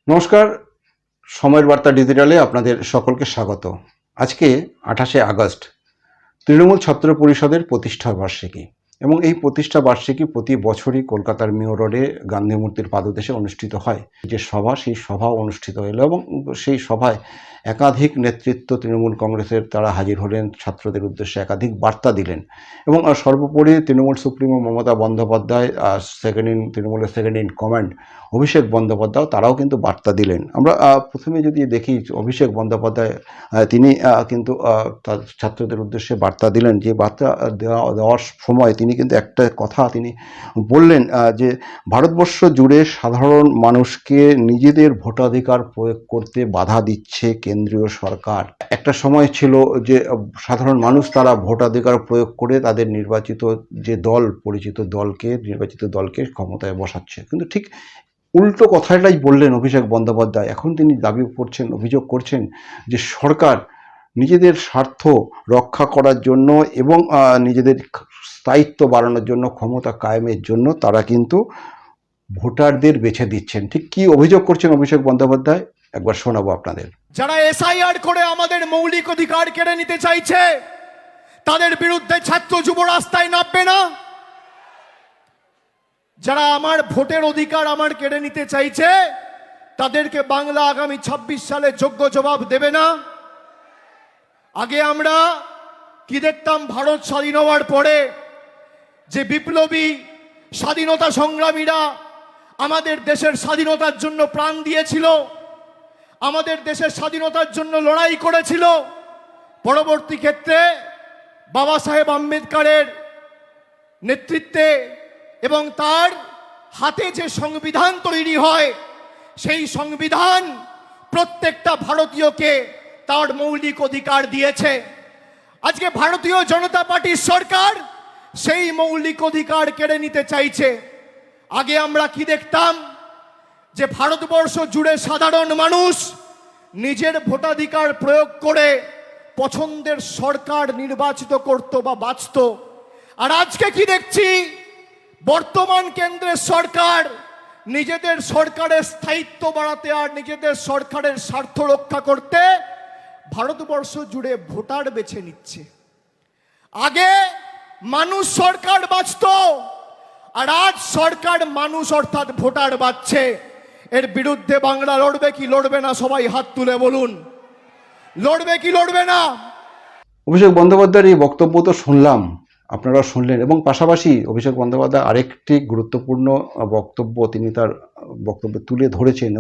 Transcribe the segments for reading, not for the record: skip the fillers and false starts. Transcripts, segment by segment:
নমস্কার, সময়ের বার্তা ডিজিটালে আপনাদের সকলকে স্বাগত। আজকে 28শে আগস্ট তৃণমূল ছাত্র পরিষদের প্রতিষ্ঠা বার্ষিকী এবং এই প্রতিষ্ঠা বার্ষিকী প্রতি বছরই কলকাতার মেয়ো রোডে গান্ধী মূর্তির পাদদেশে অনুষ্ঠিত হয়। যে সভা, সেই সভা অনুষ্ঠিত হলো এবং সেই সভায় একাধিক নেতৃত্ব তৃণমূল কংগ্রেসের তারা হাজির হলেন, ছাত্রদের উদ্দেশ্যে একাধিক বার্তা দিলেন এবং সর্বোপরি তৃণমূল সুপ্রিমো মমতা বন্দ্যোপাধ্যায়, তৃণমূলের second in command Abhishek Bandyopadhyay, তারাও কিন্তু বার্তা দিলেন। আমরা প্রথমে যদি দেখি অভিষেক বন্দ্যোপাধ্যায়, তিনি কিন্তু তার ছাত্রদের উদ্দেশ্যে বার্তা দিলেন। যে বার্তা দেওয়ার সময় তিনি কিন্তু একটা কথা তিনি বললেন যে ভারতবর্ষ জুড়ে সাধারণ মানুষকে নিজেদের ভোটাধিকার প্রয়োগ করতে বাধা দিচ্ছে কেন্দ্রীয় সরকার। একটা সময় ছিল যে সাধারণ মানুষ তারা ভোটাধিকার প্রয়োগ করে তাদের নির্বাচিত যে দল, নির্বাচিত দলকে ক্ষমতায় বসাচ্ছে, কিন্তু ঠিক উল্টো কথাটাই বললেন অভিষেক বন্দ্যোপাধ্যায়। এখন তিনি অভিযোগ করছেন যে সরকার নিজেদের স্বার্থ রক্ষা করার জন্য এবং নিজেদের স্থায়িত্ব বাড়ানোর জন্য, ক্ষমতা কায়েমের জন্য তারা কিন্তু ভোটারদের বেছে দিচ্ছেন। ঠিক কি অভিযোগ করছেন অভিষেক বন্দ্যোপাধ্যায় একবার শোনাবো আপনাদের। যারা এসআইআর করে আমাদের মৌলিক অধিকার কেড়ে নিতে চাইছে তাদের বিরুদ্ধে ছাত্র যুব রাস্তায় নামবে না। যারা আমার ভোটের অধিকার আমার কেড়ে নিতে চাইছে তাদেরকে বাংলা আগামী 26 সালে যোগ্য জবাব দেবে না। আগে আমরা কি দেখতাম, ভারত স্বাধীন হওয়ার পরে যে বিপ্লবী স্বাধীনতা সংগ্রামীরা আমাদের দেশের স্বাধীনতার জন্য প্রাণ দিয়েছিল, আমাদের দেশের স্বাধীনতার জন্য লড়াই করেছিল, পরবর্তী ক্ষেত্রে বাবা সাহেব আম্বেদকরের নেতৃত্বে এবং তার হাতে যে সংবিধান তৈরি হয়, সেই সংবিধান প্রত্যেকটা ভারতীয়কে তার মৌলিক অধিকার দিয়েছে। আজকে ভারতীয় জনতা পার্টির সরকার সেই মৌলিক অধিকার কেড়ে নিতে চাইছে। আগে আমরা কি দেখতাম যে ভারতবর্ষ জুড়ে সাধারণ মানুষ নিজের ভোটাধিকার প্রয়োগ করে পছন্দের সরকার নির্বাচিত করত বা বাঁচত। আর আজকে কি দেখছি, বর্তমান কেন্দ্রের সরকার নিজেদের সরকারের স্থায়িত্ব বাড়াতে আর নিজেদের সরকারের স্বার্থ রক্ষা করতে ভারতবর্ষ জুড়ে ভোটার বেছে নিচ্ছে। আগে মানুষ সরকার বাঁচত, আর আজ সরকার মানুষ অর্থাৎ ভোটার বাঁচছে। এর বিরুদ্ধে বাংলা লড়বে কি লড়বে না? সবাই হাত তুলে বলুন, লড়বে কি লড়বে না? অভিষেক বন্দ্যোপাধ্যায়ের এই বক্তব্য তো শুনলাম, আপনারা শুনলেন, এবং পাশাপাশি অভিষেক বন্দ্যোপাধ্যায় আরেকটি গুরুত্বপূর্ণ বক্তব্য তিনি তার বক্তব্যে তুলে ধরেছেন।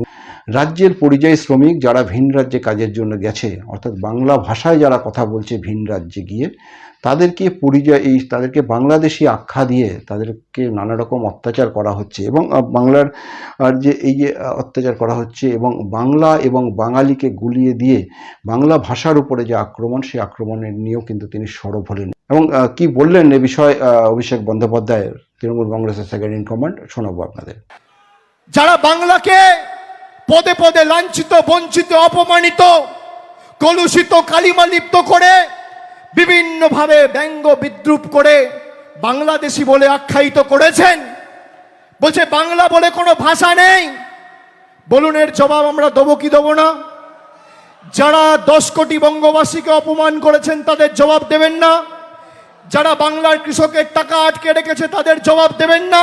রাজ্যের পরিযায়ী শ্রমিক যারা ভিন রাজ্যে কাজের জন্য গেছে, অর্থাৎ বাংলা ভাষায় যারা কথা বলছে ভিন রাজ্যে গিয়ে, তাদেরকে বাংলাদেশি আখ্যা দিয়ে তাদেরকে নানা রকম অত্যাচার করা হচ্ছে এবং বাংলার যে এই যে অত্যাচার করা হচ্ছে এবং বাংলা এবং বাঙালিকে গুলিয়ে দিয়ে বাংলা ভাষার উপরে যে আক্রমণ, সেই আক্রমণের নিয়েও কিন্তু তিনি সরব হলেন এবং কি বললেন এ বিষয়ে অভিষেক বন্দ্যোপাধ্যায়, তৃণমূল কংগ্রেসের সেকেন্ড ইন কমান্ড, শোনাবো আপনাদের। যারা বাংলাকে পদে পদে লাঞ্ছিত, বঞ্চিত, অপমানিত, কলুষিত, কালিমালিপ্ত করে বিভিন্নভাবে ব্যঙ্গ বিদ্রুপ করে বাংলাদেশি বলে আখ্যায়িত করেছেন, বলছে বাংলা বলে কোনো ভাষা নেই। বলুন, এর জবাব আমরা দেবো কি দেবো না? যারা 10 কোটি বঙ্গবাসীকে অপমান করেছেন তাদের জবাব দেবেন না? যারা বাংলার কৃষকের টাকা আটকে রেখেছে তাদের জবাব দেবেন না?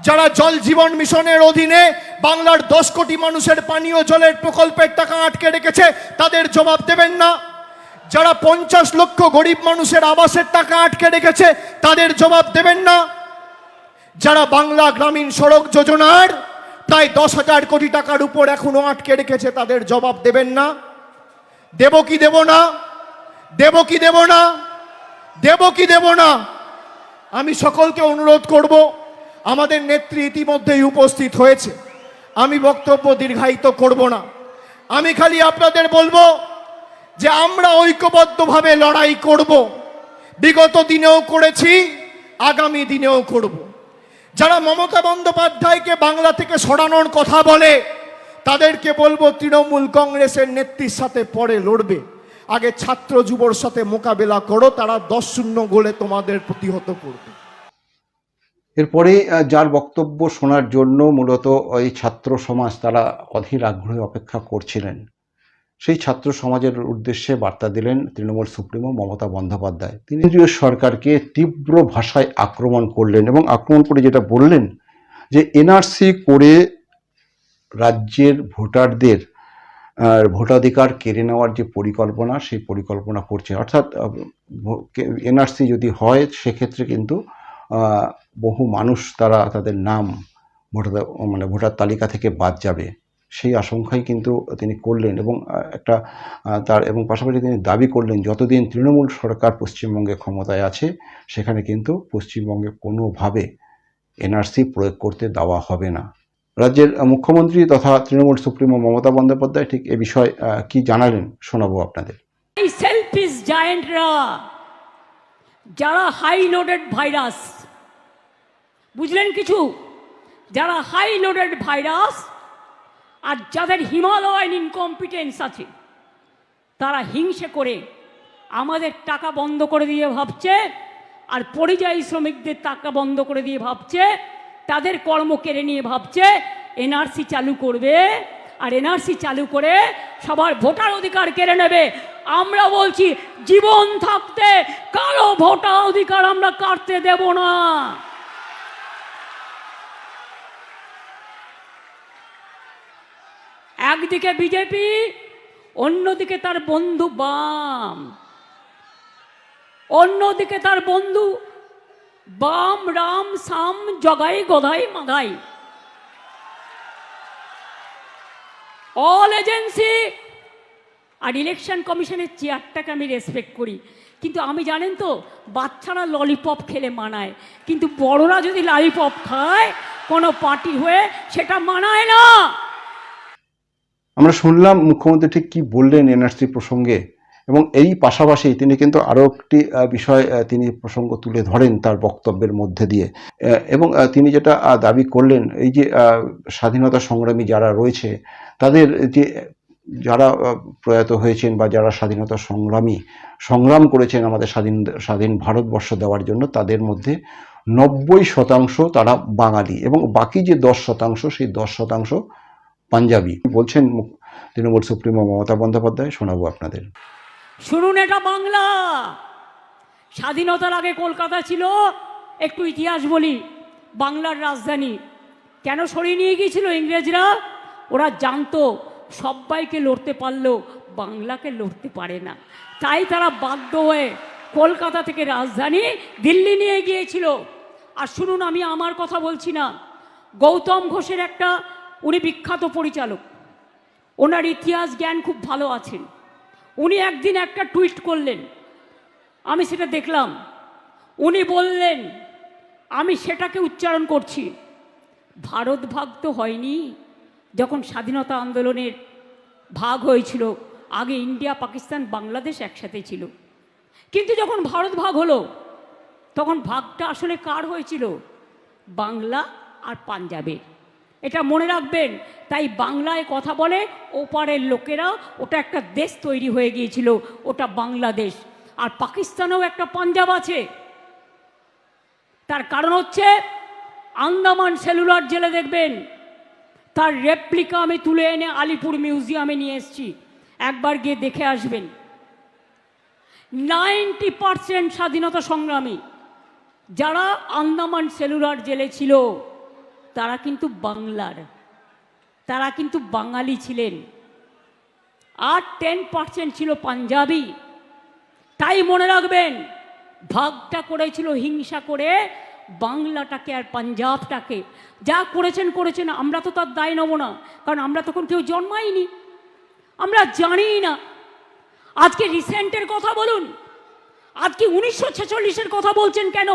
যারা জল জীবন মিশনের অধীনে বাংলার 10 কোটি মানুষের পানীয় জলের প্রকল্পের টাকা আটকে রেখেছে তাদের জবাব দেবেন না? যারা 50 লক্ষ গরিব মানুষের আবাসের টাকা আটকে রেখেছে তাদের জবাব দেবেন না? যারা বাংলা গ্রামীণ সড়ক যোজনার প্রায় 10,000 কোটি টাকার উপর এখনো আটকে রেখেছে তাদের জবাব দেবেন না? দেব কি দেব না? দেব কি দেব না? দেব কি দেব না? আমি সকলকে অনুরোধ করব, আমাদের নেত্রী ইতিমধ্যেই উপস্থিত হয়েছে, আমি বক্তব্য দীর্ঘায়িত করব না। আমি খালি আপনাদের বলবো যে আমরা ঐক্যবদ্ধভাবে লড়াই করব, বিগত দিনেও করেছি, আগামী দিনেও করব। যারা মমতা বন্দ্যোপাধ্যায়কে বাংলা থেকে সরানোর কথা বলে তাদেরকে বলবো তৃণমূল কংগ্রেসের নেত্রীর সাথে পরে লড়বে, আগে ছাত্র যুবর সাথে মোকাবেলা করো, তারা 10-0 গোলে তোমাদের প্রতিহত করবে। এরপরে যার বক্তব্য শোনার জন্য মূলত ওই ছাত্র সমাজ তারা অধীর আগ্রহে অপেক্ষা করছিলেন, সেই ছাত্র সমাজের উদ্দেশ্যে বার্তা দিলেন তৃণমূল সুপ্রিমো মমতা বন্দ্যোপাধ্যায়। তিনি কেন্দ্রীয় সরকারকে তীব্র ভাষায় আক্রমণ করলেন এবং আক্রমণ করে যেটা বললেন যে এনআরসি করে রাজ্যের ভোটারদের ভোটাধিকার কেড়ে নেওয়ার যে পরিকল্পনা, সেই পরিকল্পনা করছে। অর্থাৎ এনআরসি যদি হয় সেক্ষেত্রে কিন্তু বহু মানুষ তাদের নাম ভোটার তালিকা থেকে বাদ যাবে, সেই আশঙ্কাই কিন্তু তিনি করলেন। এবং এবং পাশাপাশি তিনি দাবি করলেন যতদিন তৃণমূল সরকার পশ্চিমবঙ্গে ক্ষমতায় আছে সেখানে কিন্তু পশ্চিমবঙ্গে কোনোভাবে এনআরসি প্রয়োগ করতে দেওয়া হবে না। রাজ্যের মুখ্যমন্ত্রী তথা তৃণমূল সুপ্রিমো মমতা বন্দ্যোপাধ্যায় ঠিক এ বিষয়ে কি জানালেন শোনাবো আপনাদের। এই সেলফিশ জায়েন্টরা, যারা হাই লোডেড ভাইরাস, বুঝলেন কিছু, যারা হাই লোডেড ভাইরাস আর যাদের হিমালয়ান ইনকম্পিটেন্স আছে, তারা হিংসে করে আমাদের টাকা বন্ধ করে দিয়ে ভাবছে, আর পরিযায়ী শ্রমিকদের টাকা বন্ধ করে দিয়ে ভাবছে, তাদের কর্ম কেড়ে নিয়ে ভাবছে এনআরসি চালু করবে, আর এনআরসি চালু করে সবার ভোটার অধিকার কেড়ে নেবে। আমরা বলছি জীবন থাকতে কারো ভোটার অধিকার আমরা কাটতে দেব না। একদিকে বিজেপি, অন্যদিকে তার বন্ধু বাম, অন্যদিকে তার বন্ধু বাম, রাম সাম জগাই গদাই মাগাই, অল এজেন্সি। আর ইলেকশন কমিশনের চেয়ারটাকে আমি রেসপেক্ট করি, কিন্তু আমি জানেন তো বাচ্চারা ললিপপ খেলে মানায়, কিন্তু বড়রা যদি ললিপপ খায় কোনো পার্টি হয়ে, সেটা মানায় না। আমরা শুনলাম মুখ্যমন্ত্রী ঠিক কি বললেন এনআরসি প্রসঙ্গে, এবং এই পাশাপাশি তিনি কিন্তু আরও একটি বিষয় তিনি প্রসঙ্গ তুলে ধরেন তার বক্তব্যের মধ্যে দিয়ে। এবং তিনি যেটা দাবি করলেন, এই যে স্বাধীনতা সংগ্রামী যারা রয়েছে, তাদের যে যারা প্রয়াত হয়েছেন বা যারা স্বাধীনতা সংগ্রাম করেছেন আমাদের স্বাধীন ভারতবর্ষ দেওয়ার জন্য, তাদের মধ্যে 90% তারা বাঙালি এবং বাকি যে 10% সেই 10% পাঞ্জাবি। বলছেন তৃণমূল সুপ্রিমো মমতা বন্দ্যোপাধ্যায়, শোনাবো আপনাদের। শুনুন, এটা বাংলা। স্বাধীনতার আগে কলকাতা ছিল, একটু ইতিহাস বলি, বাংলার রাজধানী। কেন সরিয়ে নিয়ে গিয়েছিল ইংরেজরা? ওরা জানতো সবাইকে লড়তে পারলেও বাংলাকে লড়তে পারে না, তাই তারা বাধ্য হয়ে কলকাতা থেকে রাজধানী দিল্লি নিয়ে গিয়েছিল। আর শুনুন, আমি আমার কথা বলছি না, গৌতম ঘোষের উনি বিখ্যাত পরিচালক, ওনার ইতিহাস জ্ঞান খুব ভালো আছেন। উনি একদিন একটা টুইট করলেন, আমি সেটা দেখলাম। উনি বললেন, আমি সেটাকে উচ্চারণ করছি, ভারত ভাগ তো হয়নি। যখন স্বাধীনতা আন্দোলনের ভাগ হয়েছিল, আগে ইন্ডিয়া, পাকিস্তান, বাংলাদেশ একসাথে ছিল, কিন্তু যখন ভারত ভাগ হলো তখন ভাগটা আসলে কার হয়েছিল? বাংলা আর পাঞ্জাবের। এটা মনে রাখবেন। তাই বাংলায় কথা বলে ওপারের লোকেরা, ওটা একটা দেশ তৈরি হয়ে গিয়েছিল, ওটা বাংলাদেশ। আর পাকিস্তানেও একটা পাঞ্জাব আছে। তার কারণ হচ্ছে আন্দামান সেলুলার জেলে দেখবেন, তার রেপ্লিকা আমি তুলে এনে আলিপুর মিউজিয়ামে নিয়ে এসেছি, একবার গিয়ে দেখে আসবেন। 90% স্বাধীনতা সংগ্রামী যারা আন্দামান সেলুলার জেলে ছিল, তারা কিন্তু বাংলার, তারা কিন্তু বাঙালি ছিলেন। আর 10% ছিল পাঞ্জাবি। তাই মনে রাখবেন, ভাগটা করেছিল হিংসা করে বাংলাটাকে আর পাঞ্জাবটাকে। যা করেছেন, আমরা তো তার দায় নেব না, কারণ আমরা তখন কেউ জন্মাইনি, আমরা জানি না। আজকে রিসেন্টের কথা বলুন, আজকে 1946-এর কথা বলছেন কেন?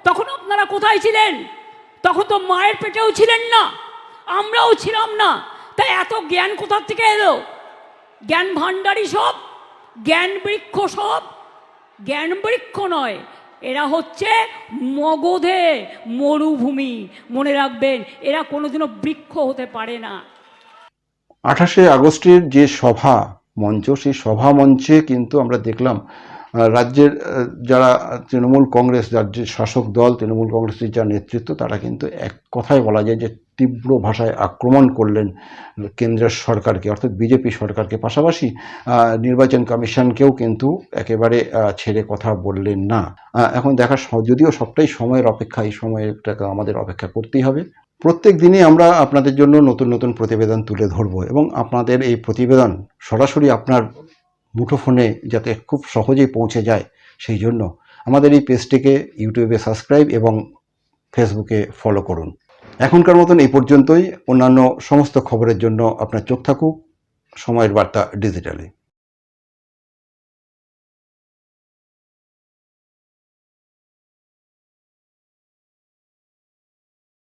তখন আপনারা কোথায় ছিলেন? তখন তো মায়ের পেটেও ছিলেন না, আমরাও ছিলাম না। তাই এত জ্ঞান কোথার থেকে এলো? জ্ঞান ভাণ্ডারী সব, জ্ঞান বৃক্ষ সব। জ্ঞান বৃক্ষ নয়, এরা হচ্ছে মগধে মরুভূমি। মনে রাখবেন, এরা কোনোদিনও বৃক্ষ হতে পারে না। 28শে আগস্টের যে সভা মঞ্চ, সেই সভা মঞ্চে কিন্তু আমরা দেখলাম রাজ্যের যারা তৃণমূল কংগ্রেস, রাজ্যের শাসক দল তৃণমূল কংগ্রেসের যা নেতৃত্ব, তারা কিন্তু এক কথায় বলা যায় যে তীব্র ভাষায় আক্রমণ করলেন কেন্দ্রের সরকারকে, অর্থাৎ বিজেপি সরকারকে। পাশাপাশি নির্বাচন কমিশনকেও কিন্তু একেবারে ছেড়ে কথা বললেন না। এখন দেখা, যদিও সবটাই সময়ের অপেক্ষা, এই সময়টাকে আমাদের অপেক্ষা করতেই হবে। প্রত্যেক দিনই আমরা আপনাদের জন্য নতুন নতুন প্রতিবেদন তুলে ধরব, এবং আপনাদের এই প্রতিবেদন সরাসরি আপনার মুঠোফোনে যাতে খুব সহজেই পৌঁছে যায়, সেই জন্য আমাদের এই পেজটিকে ইউটিউবে সাবস্ক্রাইব এবং ফেসবুকে ফলো করুন। এখনকার মতন এই পর্যন্তই। অন্যান্য সমস্ত খবরের জন্য আপনার চোখ থাকুক সময়ের বার্তা ডিজিটালে।